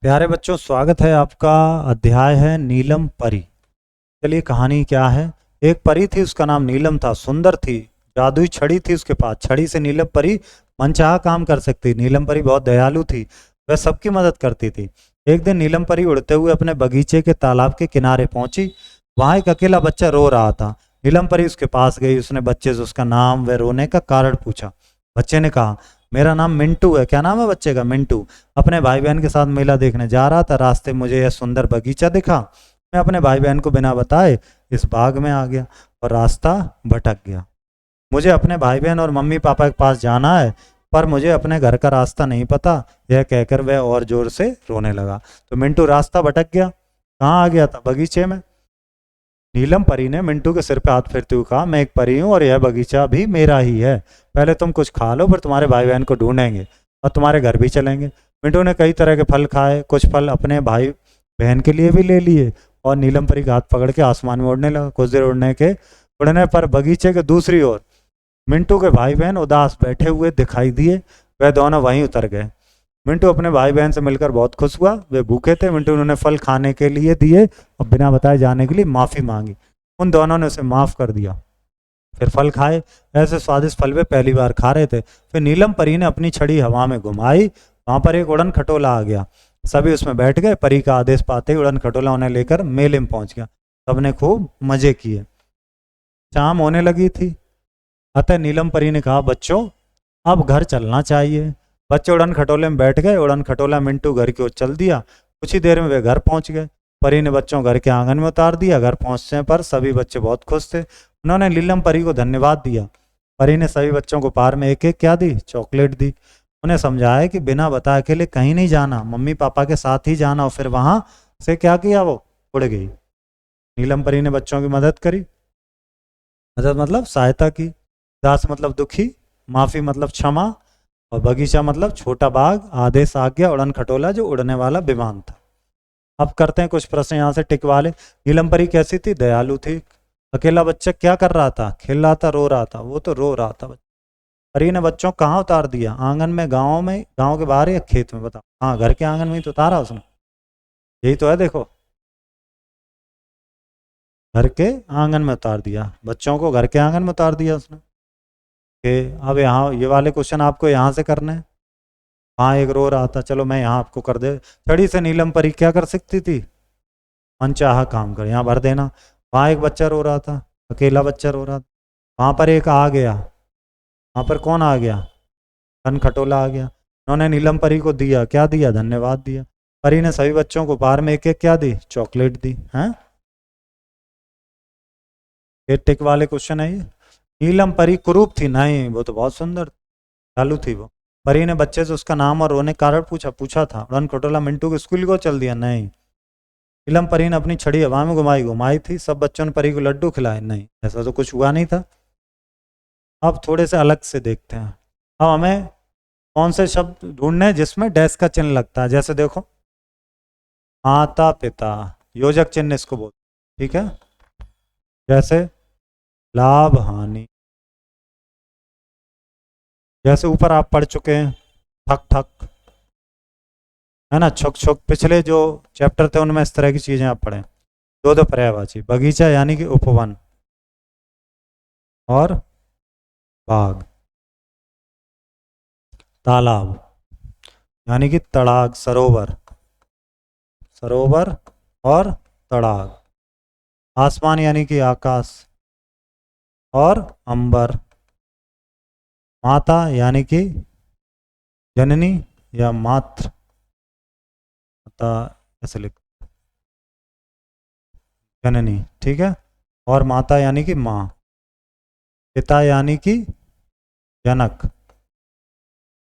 प्यारे बच्चों, स्वागत है आपका। अध्याय है नीलम परी। चलिए, कहानी क्या है। एक परी थी, उसका नाम नीलम था। सुंदर थी, जादुई छड़ी थी उसके पास। छड़ी से नीलम परी मनचाहा काम कर सकती। नीलम परी बहुत दयालु थी, वह सबकी मदद करती थी। एक दिन नीलम परी उड़ते हुए अपने बगीचे के तालाब के किनारे पहुंची। वहां एक अकेला बच्चा रो रहा था। नीलम परी उसके पास गई। उसने बच्चे से उसका नाम व रोने का कारण पूछा। बच्चे ने कहा, मेरा नाम मिंटू है। क्या नाम है बच्चे का? मिंटू। अपने भाई बहन के साथ मेला देखने जा रहा था। रास्ते में मुझे यह सुंदर बगीचा दिखा। मैं अपने भाई बहन को बिना बताए इस बाग में आ गया और रास्ता भटक गया। मुझे अपने भाई बहन और मम्मी पापा के पास जाना है, पर मुझे अपने घर का रास्ता नहीं पता। यह कहकर वह और जोर से रोने लगा। तो मिंटू रास्ता भटक गया। कहाँ आ गया था? बगीचे में। नीलम परी ने मिंटू के सिर पे हाथ फेरते हुए कहा, मैं एक परी हूँ और यह बगीचा भी मेरा ही है। पहले तुम कुछ खा लो, फिर तुम्हारे भाई बहन को ढूंढेंगे और तुम्हारे घर भी चलेंगे। मिंटू ने कई तरह के फल खाए। कुछ फल अपने भाई बहन के लिए भी ले लिए और नीलम परी का हाथ पकड़ के आसमान में उड़ने लगा। कुछ देर उड़ने पर बगीचे के दूसरी ओर मिंटू के भाई बहन उदास बैठे हुए दिखाई दिए। वह दोनों वहीं उतर गए। मिंटू अपने भाई बहन से मिलकर बहुत खुश हुआ। वे भूखे थे। मिंटू ने उन्हें फल खाने के लिए दिए और बिना बताए जाने के लिए माफ़ी मांगी। उन दोनों ने उसे माफ़ कर दिया। फिर फल खाए। ऐसे स्वादिष्ट फल वे पहली बार खा रहे थे। फिर नीलम परी ने अपनी छड़ी हवा में घुमाई। वहां पर एक उड़न खटोला आ गया। सभी उसमें बैठ गए। परी का आदेश पाते ही उड़न खटोला उन्हें लेकर मेले में पहुंच गया। सबने खूब मजे किए। शाम होने लगी थी, अतः नीलम परी ने कहा, बच्चों अब घर चलना चाहिए। बच्चे उड़न खटोले में बैठ गए। उड़न खटोला मिंटू घर की ओर चल दिया। कुछ ही देर में वे घर पहुंच गए। परी ने बच्चों को घर के आंगन में उतार दिया। घर पहुंचने पर सभी बच्चे बहुत खुश थे। उन्होंने नीलम परी को धन्यवाद दिया। परी ने सभी बच्चों को पार में एक एक क्या दी? चॉकलेट दी। उन्हें समझाया कि बिना बताए अकेले कहीं नहीं जाना, मम्मी पापा के साथ ही जाना। और फिर वहां से क्या किया? वो उड़ गई। नीलम परी ने बच्चों की मदद करी। मदद मतलब सहायता की। दास मतलब दुखी, माफी मतलब क्षमा, और बगीचा मतलब छोटा बाग, आदेश आज्ञा, उड़न खटोला जो उड़ने वाला विमान था। अब करते हैं कुछ प्रश्न यहाँ से टिकवा ले। नीलम परी कैसी थी? दयालु थी। अकेला बच्चा क्या कर रहा था? खेल रहा था, रो रहा था? वो तो रो रहा था। परी ने बच्चों को कहाँ उतार दिया? आंगन में, गांव के बाहर या खेत में? बताओ। हाँ, घर के आंगन में ही तो उतारा उसने। यही तो है, देखो, घर के आंगन में उतार दिया। बच्चों को घर के आंगन में उतार दिया उसने। अब यहाँ ये वाले क्वेश्चन आपको यहाँ से करने हैं। हाँ, एक रो रहा था, चलो मैं यहाँ आपको कर दे। छड़ी से नीलम परी क्या कर सकती थी? मनचाहा काम कर, यहाँ भर देना। वहाँ एक बच्चा रो रहा था, अकेला बच्चा रो रहा था। वहाँ पर एक आ गया। वहाँ पर कौन आ गया? धन खटोला आ गया। उन्होंने नीलम परी को दिया, क्या दिया? धन्यवाद दिया। परी ने सभी बच्चों को उपहार में एक एक क्या दी? चॉकलेट दी। हैं, ये टिक वाले क्वेश्चन है ये। नीलम परी कुरूप थी? नहीं, वो तो बहुत सुंदर चालू थी वो। परी ने बच्चे से उसका नाम और रोने का कारण पूछा था। उड़न खटोला मिंटू को स्कूल को चल दिया? नहीं। नीलम परी ने अपनी छड़ी हवा में घुमाई थी। सब बच्चों ने परी को लड्डू खिलाए? नहीं, ऐसा तो कुछ हुआ नहीं था। अब थोड़े से अलग से देखते हैं। अब हमें कौन से शब्द ढूंढने हैं जिसमें डैश का चिन्ह लगता है? जैसे देखो, माता पिता, योजक चिन्ह इसको बोलते हैं, ठीक है। जैसे लाभ हानि, जैसे ऊपर आप पढ़ चुके हैं, ठक ठक, है ना, छुक छुक। पिछले जो चैप्टर थे उनमें इस तरह की चीजें आप पढ़ें। दो दो पर्यायवाची। बगीचा यानी कि उपवन, और बाग। तालाब यानी कि तड़ाग, सरोवर, सरोवर और तड़ाग। आसमान यानी कि आकाश और अंबर। माता यानी कि जननी या मात्र, माता ऐसे लिख, जननी, ठीक है। और माता यानी कि माँ। पिता यानी कि जनक,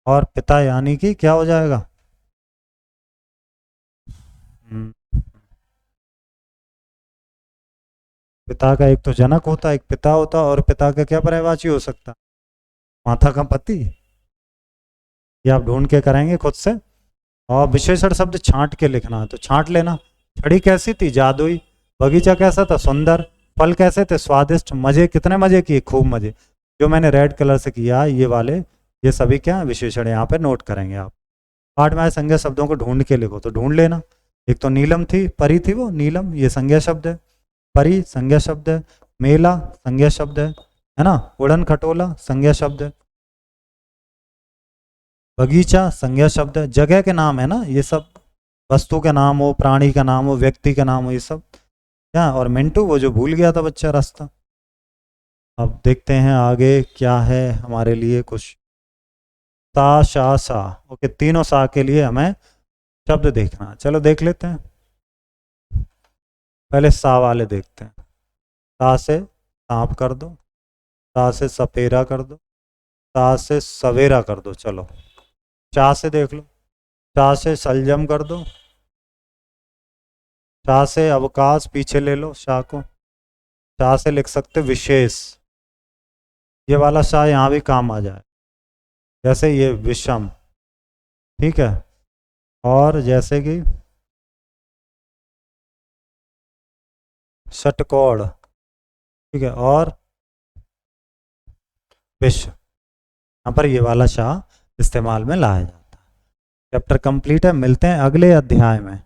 और पिता यानी कि क्या हो जाएगा? हम्म, पिता का एक तो जनक होता, एक पिता होता, और पिता का क्या पर्यायवाची हो सकता? माता का पति। ये आप ढूंढ के करेंगे खुद से। और विशेषण शब्द छांट के लिखना है, तो छांट लेना। छड़ी कैसी थी? जादुई। बगीचा कैसा था? सुंदर। फल कैसे थे? स्वादिष्ट। मजे, कितने मजे किए? खूब मजे। जो मैंने रेड कलर से किया ये वाले, ये सभी क्या विशेषण यहाँ पे नोट करेंगे आप। पाठ में आए संज्ञा शब्दों को ढूंढ के लिखो, तो ढूंढ लेना। एक तो नीलम थी, परी थी वो, नीलम ये संज्ञा शब्द है, परी संज्ञा शब्द है, मेला संज्ञा शब्द है ना, उड़न खटोला संज्ञा शब्द है, बगीचा संज्ञा शब्द है, जगह के नाम है ना ये सब, वस्तु का नाम हो, प्राणी का नाम हो, व्यक्ति का नाम हो, ये सब क्या। और मिंटू वो जो भूल गया था बच्चा रास्ता। अब देखते हैं आगे क्या है हमारे लिए कुछ। ता शा सा, ओके, तीनों सा के लिए हमें शब्द देखना, चलो देख लेते हैं। पहले सा वाले देखते हैं। सा से सांप कर दो, सा से सपेरा कर दो, सा से सवेरा कर दो। चलो चा से देख लो, चा से सलजम कर दो, चा से अवकाश पीछे ले लो शाह को, चा से लिख सकते विशेष, ये वाला शाह यहाँ भी काम आ जाए, जैसे ये विषम, ठीक है। और जैसे कि षटकोण, ठीक है, और विश्व, यहाँ पर ये वाला शाह इस्तेमाल में लाया जाता है। चैप्टर कंप्लीट है, मिलते हैं अगले अध्याय में।